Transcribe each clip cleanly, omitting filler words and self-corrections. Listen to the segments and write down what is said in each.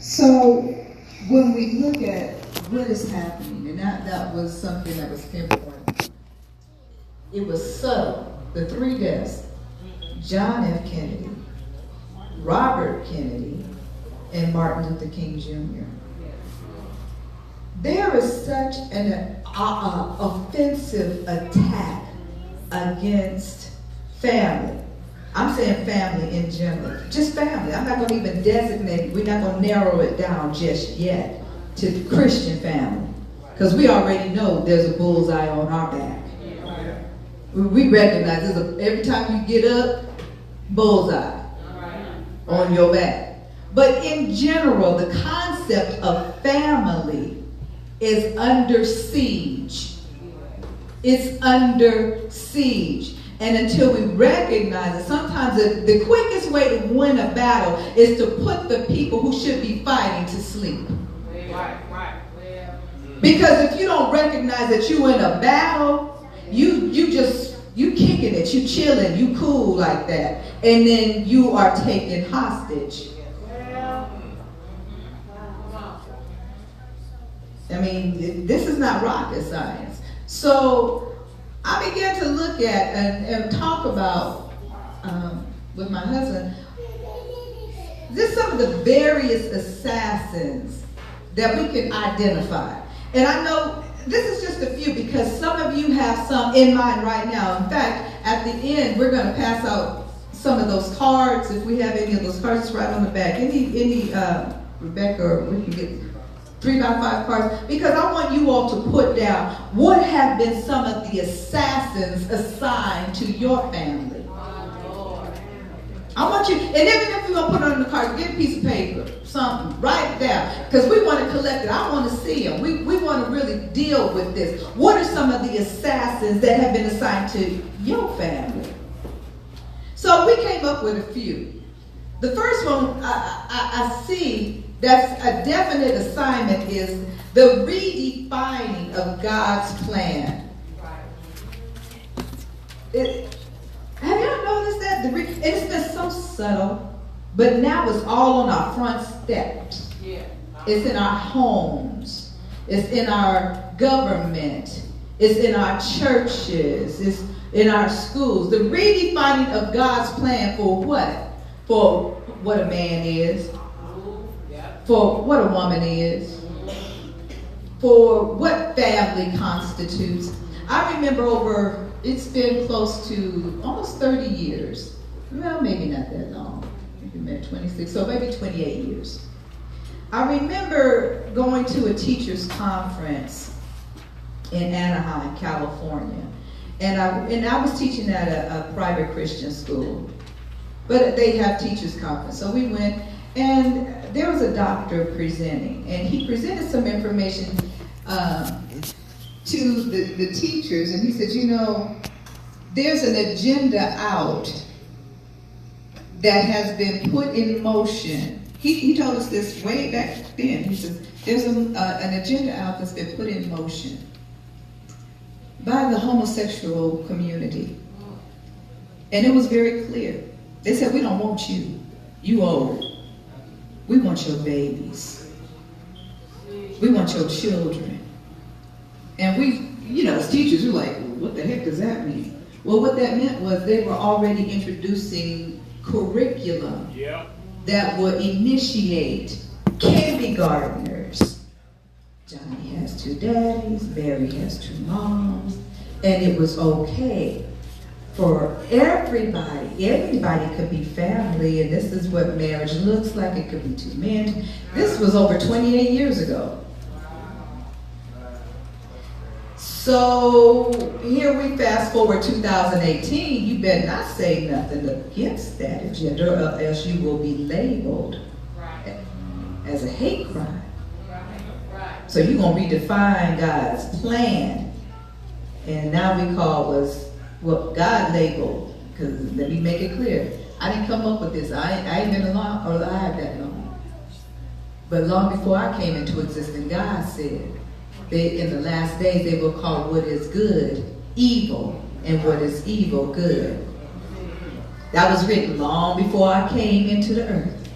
So when we look at what is happening, and that was something that was pinpointed. It was subtle. The three deaths: John F. Kennedy, Robert Kennedy, and Martin Luther King Jr. There is such an offensive attack against family. I'm saying family in general. Just family. I'm not going to even designate, we're not going to narrow it down just yet to Christian family. Because we already know there's a bullseye on our back. We recognize every time you get up, bullseye on your back. But in general, the concept of family is under siege. It's under siege. And until we recognize it, sometimes the quickest way to win a battle is to put the people who should be fighting to sleep. Because if you don't recognize that you're in a battle, you kicking it, you chilling, you cool like that. And then you are taken hostage. I mean, this is not rocket science. So I began to look at and talk about with my husband, just some of the various assassins that we can identify. And I know this is just a few because some of you have some in mind right now. In fact, at the end, we're going to pass out some of those cards. If we have any of those cards, it's right on the back. Any Rebecca, or we can get 3x5 cards, because I want you all to put down what have been some of the assassins assigned to your family. I want you, and even if you're going to put it on the card, get a piece of paper, something, write it down, because we want to collect it. I want to see them. We want to really deal with this. What are some of the assassins that have been assigned to your family? So we came up with a few. The first one I see that's a definite assignment is the redefining of God's plan. Have y'all noticed that? It's been so subtle, but now it's all on our front steps. It's in our homes. It's in our government. It's in our churches. It's in our schools. The redefining of God's plan for what? For what a man is. For what a woman is. For what family constitutes. I remember it's been close to almost 30 years. Well, maybe not that long. Maybe 26, so maybe 28 years. I remember going to a teacher's conference in Anaheim, California. And I was teaching at a private Christian school. But they have teachers conference. So we went, and there was a doctor presenting. And he presented some information to the teachers. And he said, you know, there's an agenda out that has been put in motion. He told us this way back then. He said, there's an agenda out that's been put in motion by the homosexual community. And it was very clear. They said, we don't want you. You old. We want your babies. We want your children. And we, as teachers, we're like, what the heck does that mean? Well, what that meant was they were already introducing curriculum that would initiate kindergartners. Johnny has 2 daddies, Mary has 2 moms, and it was okay for everybody could be family, and this is what marriage looks like. It could be 2 men. This was over 28 years ago. So here we fast forward 2018. You better not say nothing against that agenda, or else you will be labeled as a hate crime. So you're going to redefine God's plan. And now we call was what God labeled. Because let me make it clear. I didn't come up with this. I ain't been alive that long. But long before I came into existence, God said, in the last days, they will call what is good evil, and what is evil good. That was written long before I came into the earth.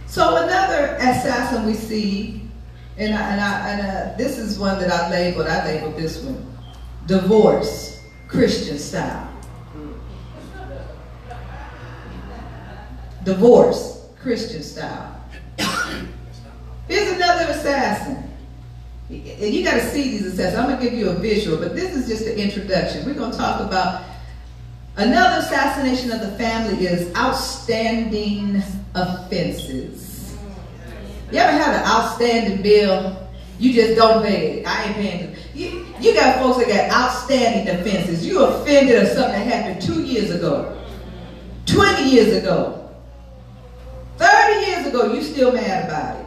So another assassin we see, and this is one that I labeled this one, divorce, Christian style. Divorce, Christian style. Here's another assassin. And you got to see these assassins. I'm going to give you a visual, but this is just the introduction. We're going to talk about another assassination of the family is outstanding offenses. You ever had an outstanding bill? You just don't pay it. I ain't paying it. You got folks that got outstanding offenses. You offended of something that happened 2 years ago, 20 years ago, 30 years ago. You still mad about it.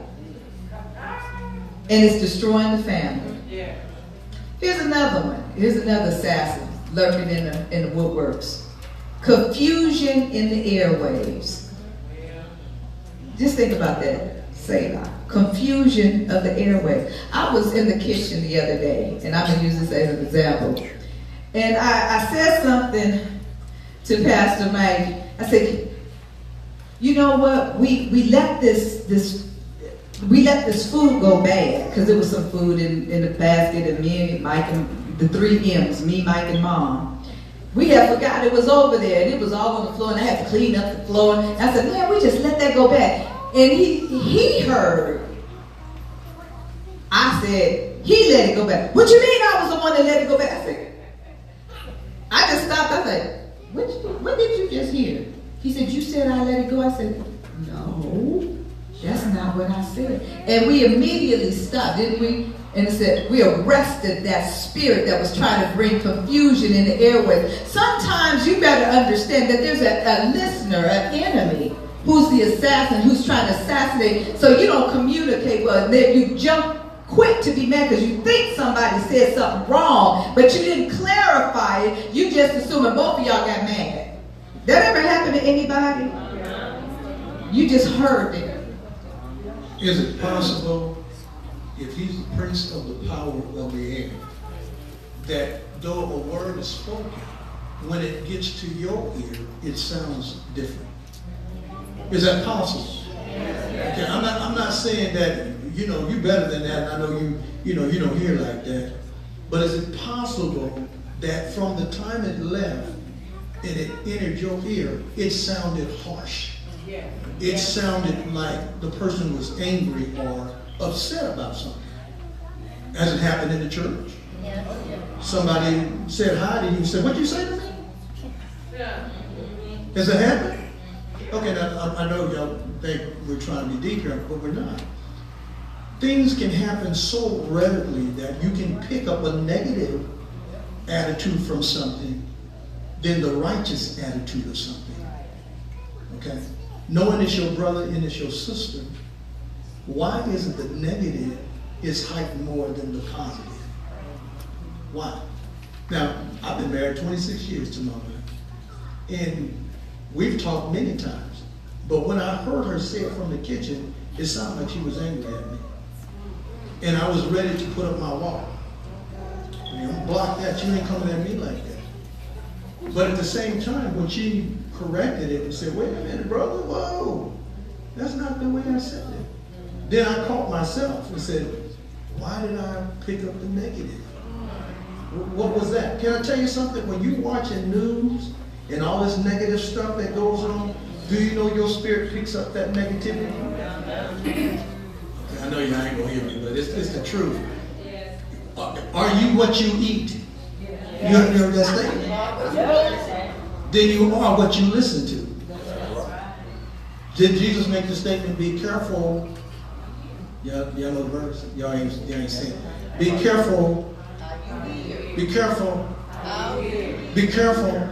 And it's destroying the family. Yeah. Here's another one. Here's another assassin lurking in the woodworks. Confusion in the airwaves. Just think about that. Selah. Confusion of the airwaves. I was in the kitchen the other day, and I'm going to use this as an example. And I said something to Pastor Mike. I said, you know what? We let this food go bad because there was some food in the basket, and me and Mike and the 3 M's, me, Mike, and Mom. We had forgot it was over there, and it was all on the floor, and I had to clean up the floor. And I said, man, we just let that go bad. And he heard. I said, he let it go bad. What you mean I was the one that let it go bad? I said, I just stopped. I said, what did you just hear? He said, you said I let it go. I said, no. That's not what I said. And we immediately stopped, didn't we? And it said, we arrested that spirit that was trying to bring confusion in the airways. Sometimes you better understand that there's a listener, an enemy, who's the assassin, who's trying to assassinate, so you don't communicate well. And then you jump quick to be mad because you think somebody said something wrong, but you didn't clarify it. You just assuming both of y'all got mad. That ever happened to anybody? You just heard it. Is it possible, if he's the prince of the power of the air, that though a word is spoken, when it gets to your ear, it sounds different? Is that possible? Okay, I'm not saying that, you better than that, and I know you don't hear like that. But is it possible that from the time it left and it entered your ear, it sounded harsh? It sounded like the person was angry or upset about something. Has it happened in the church? Somebody said hi to you and said, what'd you say to me? Has it happened? Okay, now I know y'all think we're trying to be deep here, but we're not. Things can happen so readily that you can pick up a negative attitude from something than the righteous attitude of something. Okay? Knowing it's your brother and it's your sister, why is it the negative is heightened more than the positive? Why? Now, I've been married 26 years to my wife, and we've talked many times, but when I heard her say it from the kitchen, it sounded like she was angry at me. And I was ready to put up my wall. Block that, you ain't coming at me like that. But at the same time, when she corrected it and said, wait a minute, brother, whoa, that's not the way I said it. Then I caught myself and said, why did I pick up the negative? What was that? Can I tell you something? When you're watching news and all this negative stuff that goes on, do you know your spirit picks up that negativity? I know you ain't going to hear me, but it's the truth. Are you what you eat? You heard that statement? Then you are what you listen to. Did Jesus make the statement, be careful? Y'all know the verse? Y'all ain't saying it. Be careful. Be careful. Be careful.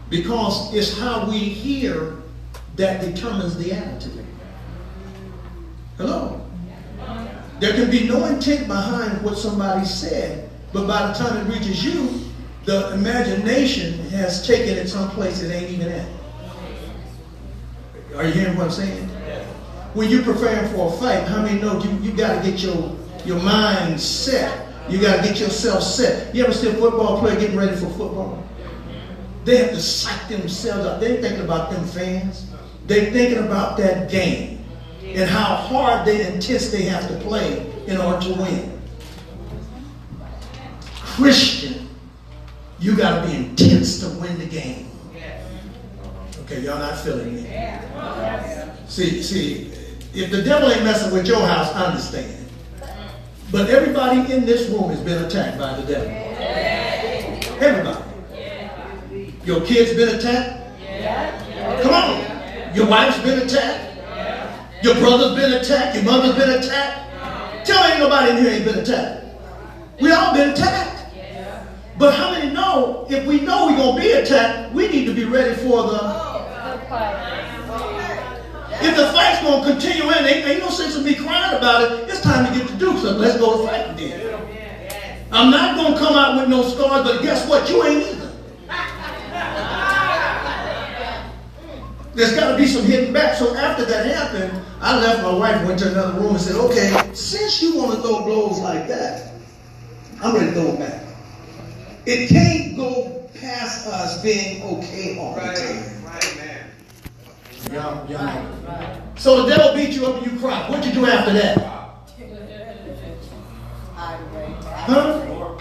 Because it's how we hear that determines the attitude. Hello? There can be no intent behind what somebody said, but by the time it reaches you, the imagination has taken it someplace it ain't even at. Are you hearing what I'm saying? When you're preparing for a fight, how many know you got to get your mind set? You got to get yourself set. You ever see a football player getting ready for football? They have to psych themselves up. They ain't thinking about them fans. They're thinking about that game and how hard and intense they have to play in order to win. Christian, you got to be intense to win the game. Okay, y'all not feeling me. See, if the devil ain't messing with your house, I understand. But everybody in this room has been attacked by the devil. Everybody. Your kids been attacked? Come on. Your wife's been attacked? Your brother's been attacked? Your mother's been attacked? Tell me ain't nobody in here ain't been attacked. We all been attacked. But how many know, if we know we're going to be attacked, we need to be ready for the... If the fight's going to continue in, ain't no sense in me crying about it. It's time to get to do something. Let's go to fighting then. I'm not going to come out with no scars, but guess what? You ain't either. There's got to be some hitting back. So after that happened, I left my wife, went to another room and said, okay, since you want to throw blows like that, I'm ready to throw them back. It can't go past us being okay all the time. Right, man. Yeah. So the devil beat you up and you cried. What'd you do after that? Huh?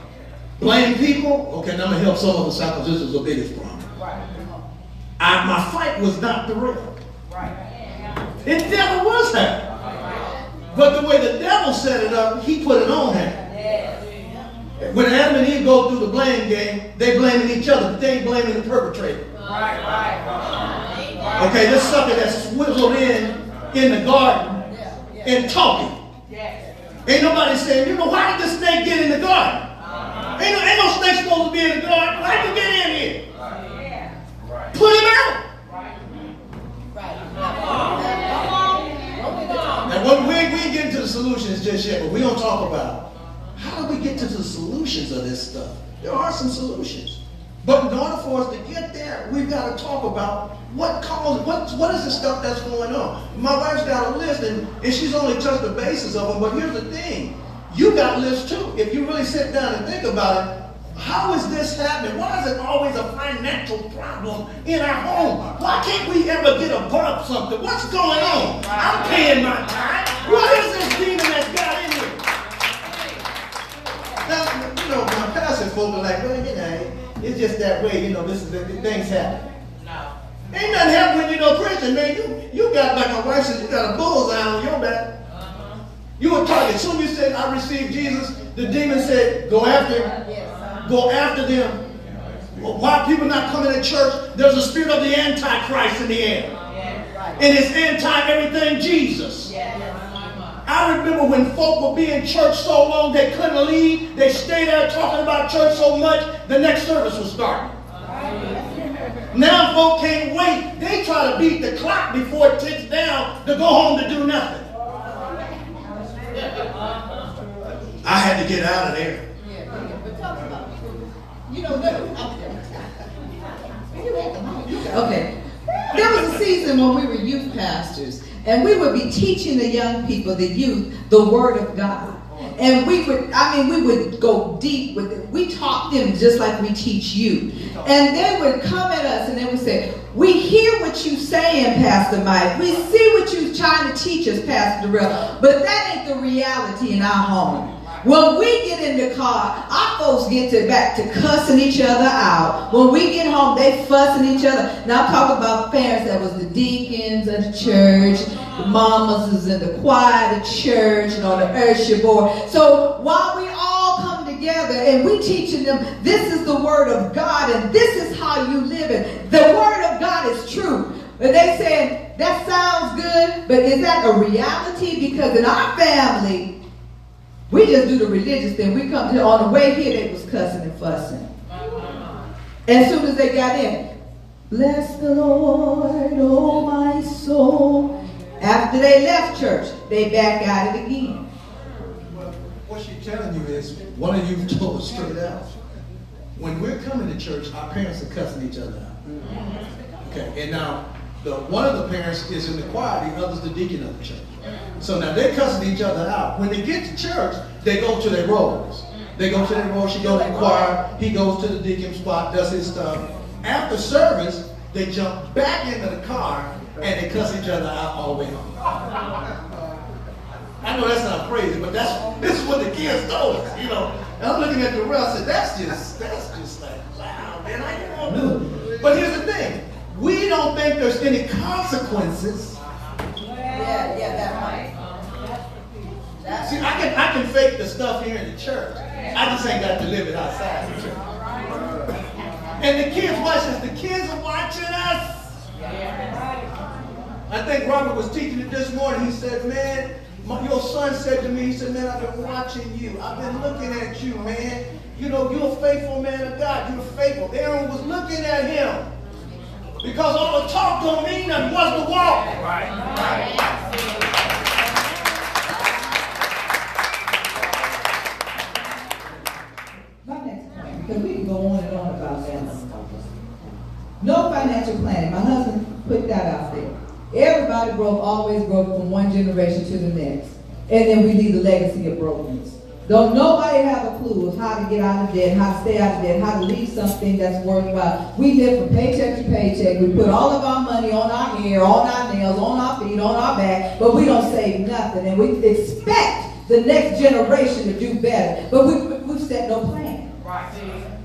Blame people? Okay, now I'm going to help some of us out because this is the biggest problem. My fight was not the real. It never was that. But the way the devil set it up, he put it on her. When Adam and Eve go through the blame game, they blaming each other, but they ain't blaming the perpetrator. Okay, this sucker that's swiveled in the garden and talking. Ain't nobody saying, why did the snake get in the garden? Ain't no snake supposed to be in the garden. Why did you get in here? Put him out. Now, we ain't getting to the solutions just yet, but we don't talk about how do we get to the solutions of this stuff. There are some solutions. But in order for us to get there, we've got to talk about what is the stuff that's going on. My wife's got a list, and she's only touched the basis of them, but here's the thing. You got lists too. If you really sit down and think about it, how is this happening? Why is it always a financial problem in our home? Why can't we ever get above something? What's going on? I'm paying my time. What is this demon that's got in here? Now, my pastor folk are like, well, it's just that way, this is things happen. Ain't nothing happening when you go Christian, man. You got, like my wife said, you got a bullseye on your back. You were targeted. As soon as you said, I received Jesus, the demon said, go after him. Go after them. Why are people not coming to church? There's a spirit of the Antichrist in the air. And it's anti-everything Jesus. I remember when folk would be in church so long they couldn't leave. They stayed there talking about church so much, the next service was starting. Now folk can't wait. They try to beat the clock before it ticks down to go home to do nothing. I had to get out of there. Okay. There was a season when we were youth pastors, and we would be teaching the young people, the youth, the Word of God. And we would go deep with it. We taught them just like we teach you. And they would come at us and they would say, we hear what you saying, Pastor Mike. We see what you're trying to teach us, Pastor Darrell. But that ain't the reality in our home. When we get in the car, our folks get back to cussing each other out. When we get home, they fussing each other. Now I'm talking about parents that was the deacons of the church, the mamas is in the choir of the church, and on the usher board. So while we all come together and we teaching them, this is the Word of God and this is how you live it. The Word of God is true. But they said, that sounds good, but is that a reality? Because in our family, we just do the religious thing. We come to, on the way here, they was cussing and fussing. As soon as they got in, bless the Lord, oh my soul. After they left church, they back at it again. Well, what she's telling you is, one of you told us straight out. When we're coming to church, our parents are cussing each other out. Okay, and now, one of the parents is in the choir, the other's the deacon of the church. So now they're cussing each other out. When they get to church, they go to their roles. They go to their roles. She goes to the choir. He goes to the deacon spot, does his stuff. After service, they jump back into the car and they cuss each other out all the way home. I know that's not crazy, but this is what the kids told us, you know. And I'm looking at the rest, I said, that's just like, wow, man, I ain't gonna do it. But here's the thing, we don't think there's any consequences. That might. See, I can fake the stuff here in the church. I just ain't got to live it outside the church. And the kids watch us. The kids are watching us. I think Robert was teaching it this morning. He said, man, your son said to me, he said, man, I've been watching you. I've been looking at you, man. You know, you're a faithful man of God. You're faithful. Aaron was looking at him. Because all the talk don't mean nothing. What's the walk? Right. Because we can go on and on about that. No financial planning. My husband put that out there. Everybody always broke from one generation to the next. And then we leave the legacy of brokenness. Don't nobody have a clue of how to get out of debt, how to stay out of debt, how to leave something that's worthwhile. We live from paycheck to paycheck. We put all of our money on our hair, on our nails, on our feet, on our back, but we don't save nothing. And we expect the next generation to do better. But we've set no plan.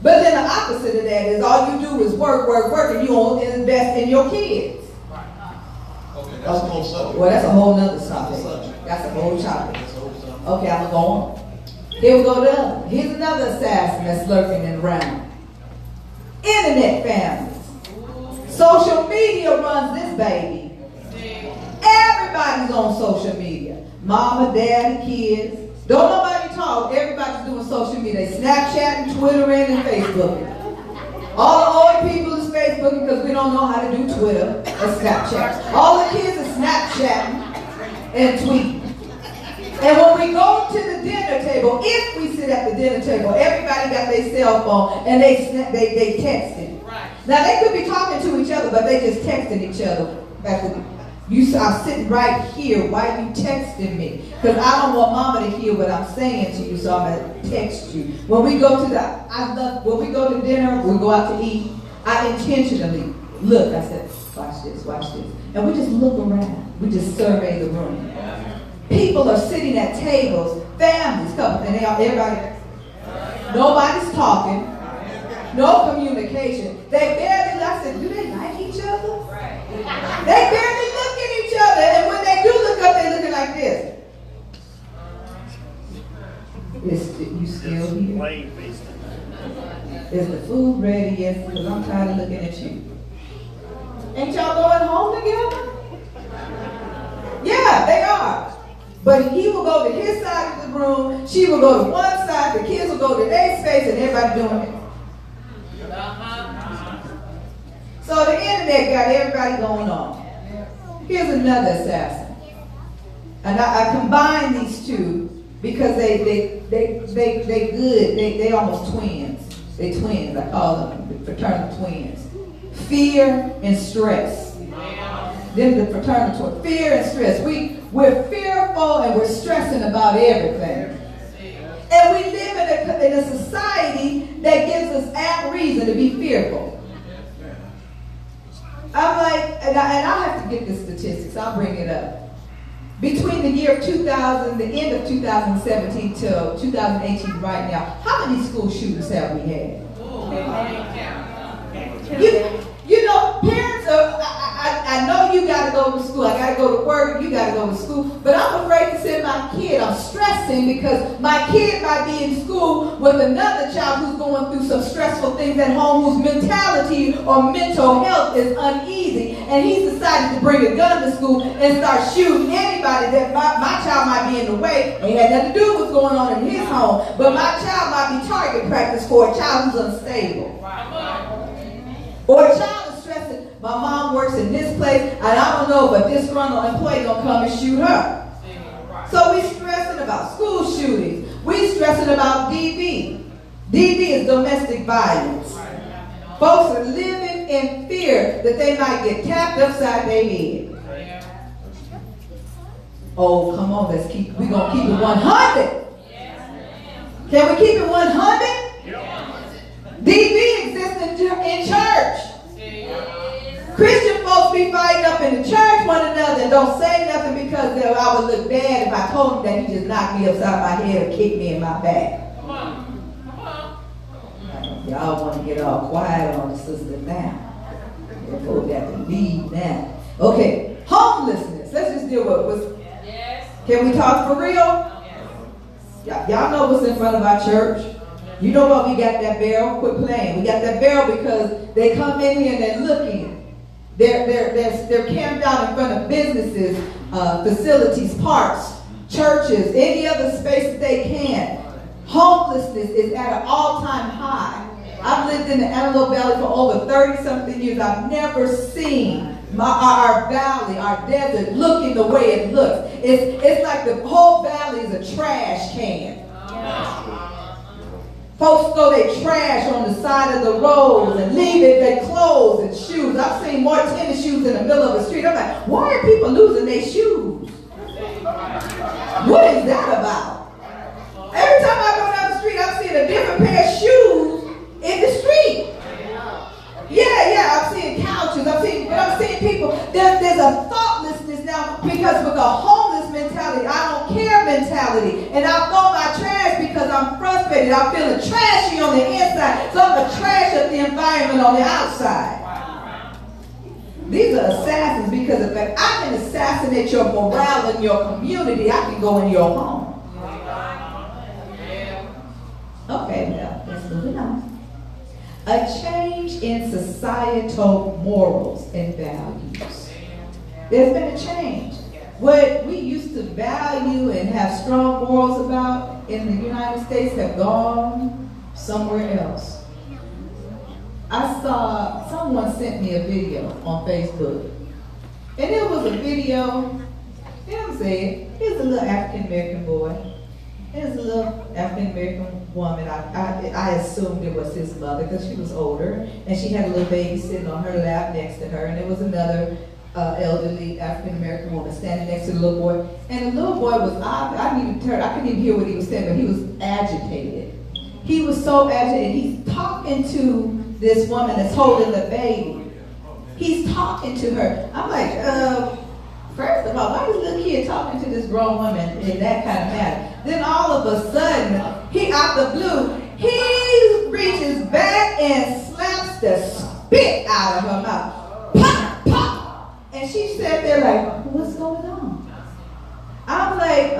But then the opposite of that is all you do is work, and you don't invest in your kids. Okay, that's a whole subject. Well, that's a whole nother subject. That's a whole topic. Okay, I'm going to go on. Here we go to the other. Here's another assassin that's lurking and around. Internet families. Social media runs this baby. Everybody's on social media. Mama, daddy, kids. Don't nobody talk. Everybody's doing social media. They Snapchatting, Twittering, and Facebooking. All the old people is Facebooking because we don't know how to do Twitter or Snapchat. All the kids are Snapchatting and tweeting. And when we go to the dinner table, if we sit at the dinner table, everybody got their cell phone and they texting. Right. Now they could be talking to each other, but they just texting each other. I'm sitting right here. Why are you texting me? Because I don't want mama to hear what I'm saying to you, so I'm gonna text you. When we go to dinner, we go out to eat, I intentionally look. I said, watch this. And we just look around. We just survey the room. People are sitting at tables, families, couples, and nobody's talking, no communication. I said, do they like each other? They barely look at each other, and when they do look up, they're looking like this. You still here? Is the food ready? Yes, because I'm tired of looking at you. Ain't y'all going home together? Yeah, they are. But he will go to his side of the room, she will go to one side, the kids will go to their space, and everybody doing it. So the internet got everybody going on. Here's another assassin. And I combine these two because they good. They almost twins. They twins. I call them the fraternal twins. Fear and stress. Then the fraternal twins. Fear and stress. We're fearful and we're stressing about everything. And we live in a society that gives us ample reason to be fearful. I'm like, and I have to get the statistics, I'll bring it up. Between the year of 2000, the end of 2017 till 2018 right now, how many school shootings have we had? You know, parents are, I know you got to go to school, I got to go to work, you got to go to school, but I'm afraid to send my kid. I'm stressing because my kid might be in school with another child who's going through some stressful things at home, whose mentality or mental health is uneasy, and he's decided to bring a gun to school and start shooting anybody that my child might be in the way. It had nothing to do with what's going on in his home, but my child might be target practice for a child who's unstable. Or a child is stressing, my mom works in this place, and I don't know, but this frontal employee gonna come and shoot her. So we stressing about school shootings. We stressing about DV. DV is domestic violence. Folks are living in fear that they might get tapped upside their head. Oh, come on, we're gonna keep it 100. Can we keep it 100? DV exists in church. Christian folks be fighting up in the church one another and don't say nothing because I would look bad if I told him that he just knocked me upside my head or kicked me in my back. Come on. Y'all want to get all quiet on the sister now. You folks got to leave now. Okay, homelessness. Let's just deal with Yes. Can we talk for real? Y'all know what's in front of our church. You know what? We got that barrel. Quit playing. We got that barrel because they come in here and they're looking. They're camped out in front of businesses, facilities, parks, churches, any other space that they can. Homelessness is at an all-time high. I've lived in the Antelope Valley for over 30-something years. I've never seen our valley, our desert, looking the way it looks. It's like the whole valley is a trash can. Folks throw their trash on the side of the roads and leave it, their clothes and shoes. I've seen more tennis shoes in the middle of the street. I'm like, why are people losing their shoes? What is that about? Every time I go down the street, I'm seeing a different pair of shoes in the street. Yeah, I'm seeing couches. I'm seeing people. There's a thoughtlessness now because with a homeless mentality, I don't care mentality, and I throw my trash because I'm frustrated. I'm feeling trashy on the inside, so I'm gonna trash up the environment on the outside. These are assassins because if I can assassinate your morale in your community, I can go in your home. Okay, well, let's move it on. A change in societal morals and values. There's been a change. What we used to value and have strong morals about in the United States have gone somewhere else. I saw, someone sent me a video on Facebook. And it was a video, I'm saying, here's a little African American boy. Here's a little African American woman. I assumed it was his mother because she was older, and she had a little baby sitting on her lap next to her, and there was another elderly African American woman standing next to the little boy. And the little boy was, I couldn't even hear what he was saying, but he was agitated. He was so agitated. He's talking to this woman that's holding the baby. He's talking to her. I'm like, first of all, why is this little kid talking to this grown woman in that kind of manner? Then all of a sudden, he out the blue, he reaches back and slaps the spit out of her mouth. Pop, pop. And she sat there like, what's going on? I'm like,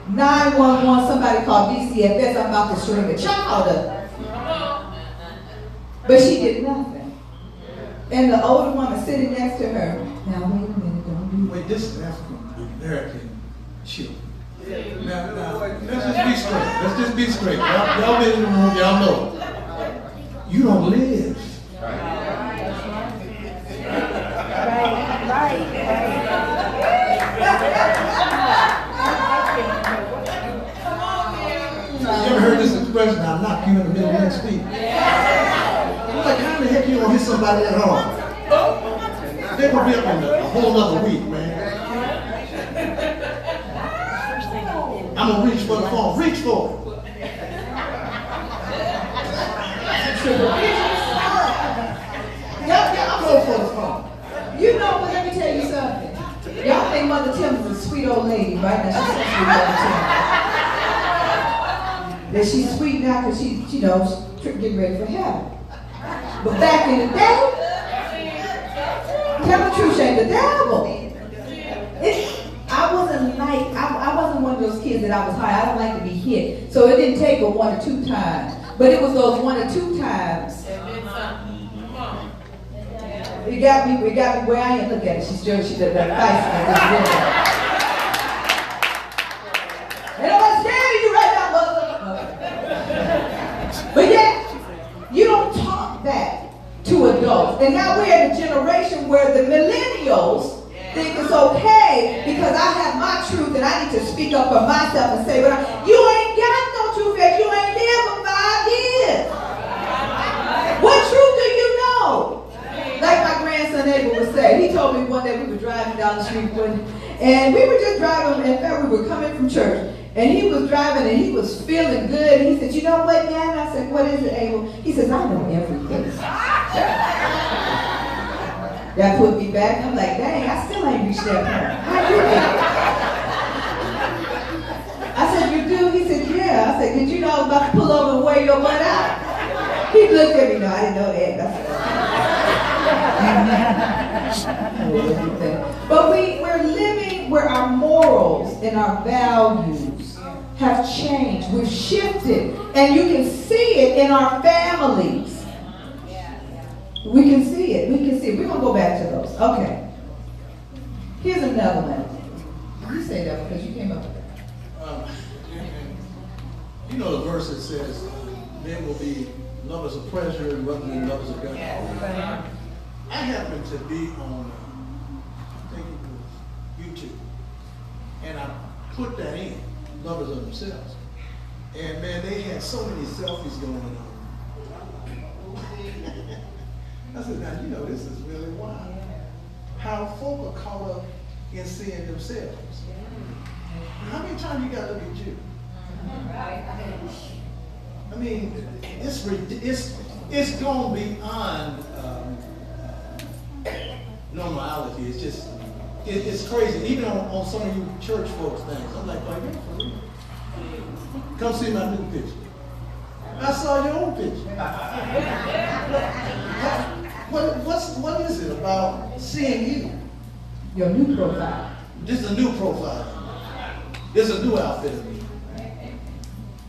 911, somebody called DCFS, I'm about to string a child up. But she did nothing. And the older woman sitting next to her, now wait a minute, don't do Wait, this is African American children. Now, let's just be straight. Let's just be straight. Y'all been in the room, y'all know. You don't live. You ever heard this expression, I'll knock you in the middle next week? I'm like, how the heck you gonna hit somebody at home? They're gonna be up in a whole other week, man. I'm gonna reach for the phone. Reach for it. I'm going for the phone. You know what, let me tell you something. Y'all think Mother Tim is a sweet old lady, right? Now she's a sweet Mother Tim. That she's sweet now because she's getting ready for heaven. But back in the day, tell the truth, ain't the devil. I wasn't one of those kids that I was high. I don't like to be hit. So it didn't take but 1 or 2 times. But it was those 1 or 2 times. It got me where I am. Look at it. She does that fight. And I'm scared of you right now, mother. But yeah, you don't talk back to adults. And now we're in a generation where the millennials think it's okay because I have my truth and I need to speak up for myself and say, you ain't got no truth yet. You ain't lived for 5 years. What truth do you know? Like my grandson Abel would say, he told me one day we were driving down the street and we were just driving, in fact we were coming from church. And he was driving and he was feeling good. And he said, you know what, Dad? And I said, what is it, Abel? He says, I know everything. That put me back. I'm like, dang, I still ain't reached that point. How you did? I said, you do? He said, yeah. I said, did you know I was about to pull over and wear your butt out? He looked at me, no, I didn't know that. I said, but we're living where our morals and our values have changed. We've shifted. And you can see it in our families. We can see it. We can see it. We're going to go back to those. Okay. Here's another one. You say that because you came up with that. You know the verse that says, men will be lovers of pleasure and rather than lovers of God. I happened to be on, I think it was YouTube, and I put that in, lovers of themselves. And man, they had so many selfies going on. I said, now, you know, this is really wild. How folk are caught up in seeing themselves. How many times you got to look at you? I mean, it's gone beyond normality. It's just, it's crazy. Even on some of you church folks things. I'm like, are you for real? Come see my new picture. I saw your old picture. What is it about seeing you? Your new profile. This is a new profile. This is a new outfit of me.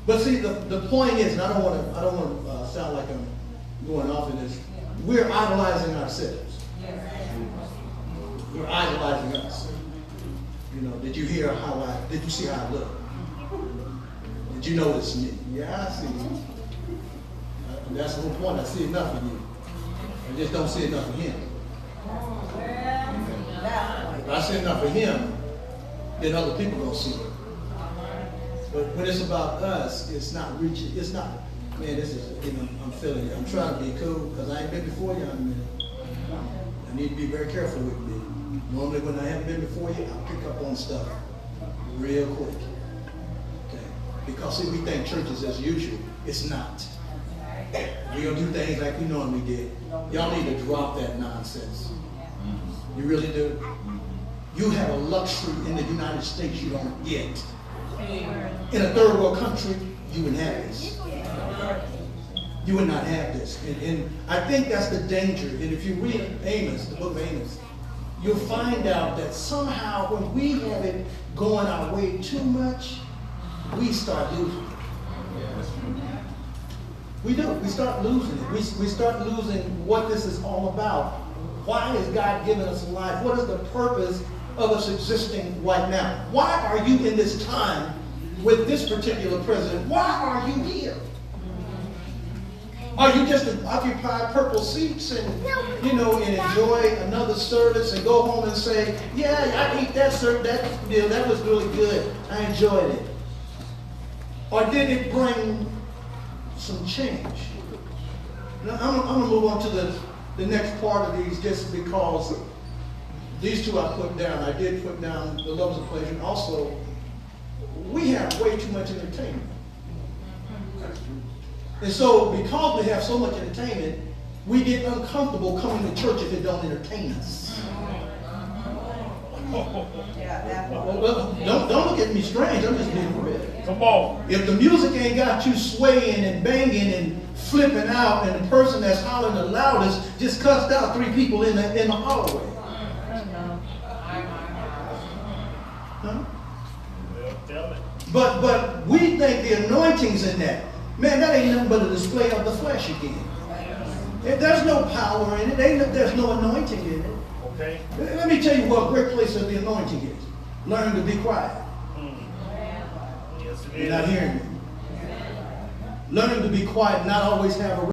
But see, the point is, and I don't want to sound like I'm going off in this. We're idolizing ourselves. We're idolizing us. You know, did you see how I look? Did you know it's me? Yeah, I see you. And that's the whole point. I see enough of you. I just don't see enough of him. If I see enough of him, then other people don't see it. But when it's about us, it's not reaching, it's not, man, this is, you know, I'm feeling it. I'm trying to be cool because I ain't been before you in a minute. I need to be very careful with me. Normally when I haven't been before you, I'll pick up on stuff real quick. Okay? Because see, we think church is as usual. It's not. We're going to do things like we normally did. Y'all need to drop that nonsense. You really do. You have a luxury in the United States you don't get. In a third world country, you wouldn't have this. You would not have this. And I think that's the danger. And if you read Amos, the book of Amos, you'll find out that somehow when we have it going our way too much, we start losing it. We do. We start losing it. We start losing what this is all about. Why has God given us life? What is the purpose of us existing right now? Why are you in this time with this particular president? Why are you here? Are you just to occupy purple seats and, you know, and enjoy another service and go home and say, yeah, I ate that deal. That was really good. I enjoyed it. Or did it bring some change? Now, I'm going to move on to the next part of these just because these two I put down. I did put down the loves of pleasure. And also, we have way too much entertainment. And so, because we have so much entertainment, we get uncomfortable coming to church if it don't entertain us. Well, don't look at me strange. I'm just being real. Come on. If the music ain't got you swaying and banging and flipping out, and the person that's hollering the loudest just cussed out 3 people in the hallway. Huh? Well, tell it. But we think the anointing's in that. Man, that ain't nothing but a display of the flesh again. There's no power in it. There's no anointing in it. Okay. Let me tell you what a great place of the anointing is. Learn to be quiet. Yes, it You're is. not hearing me. Learning to be quiet, not always have a